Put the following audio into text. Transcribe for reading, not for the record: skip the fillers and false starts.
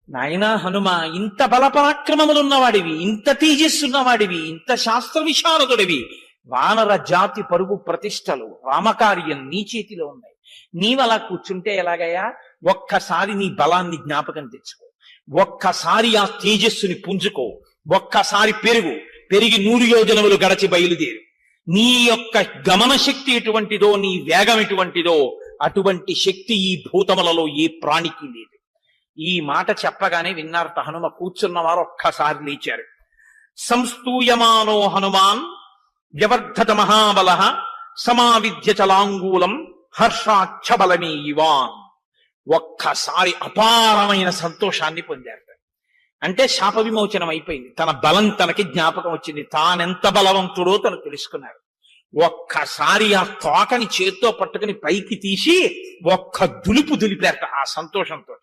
నాయనా హనుమ, ఇంత బలపరాక్రమములున్నవాడివి, ఇంత తేజస్సున్నవాడివి, ఇంత శాస్త్ర విశారదుడివి, వానర జాతి పరుగు ప్రతిష్టలు రామకార్యం నీ చేతిలో ఉన్నాయి. నీవలా కూర్చుంటే ఎలాగయ్యా? ఒక్కసారి నీ బలాన్ని జ్ఞాపకం తెచ్చుకో, ఒక్కసారి ఆ తేజస్సుని పుంజుకో, ఒక్కసారి పెరిగి 100 యోజనములు గడచి బయలుదేరు. నీ యొక్క గమన శక్తి ఎటువంటిదో, నీ వేగం ఎటువంటిదో అటువంటి శక్తి ఈ భూతములలో ఏ ప్రాణికి లేదు. ఈ మాట చెప్పగానే విన్నారట హనుమ. కూర్చున్న వారు ఒక్కసారి లేచారు. సంస్తూయమానో హనుమాన్ వ్యవర్ధత మహాబల సమావిద్య చలాంగూలం హర్షాక్షబలమే ఇవాన్. ఒక్కసారి అపారమైన సంతోషాన్ని పొందారు. అంటే శాప విమోచనం అయిపోయింది. తన బలం తనకి జ్ఞాపకం వచ్చింది. తానెంత బలవంతుడో తను తెలుసుకున్నాడు. ఒక్కసారి ఆ తోకని చేత్తో పట్టుకుని పైకి తీసి ఒక్క దులిపారట ఆ సంతోషంతో.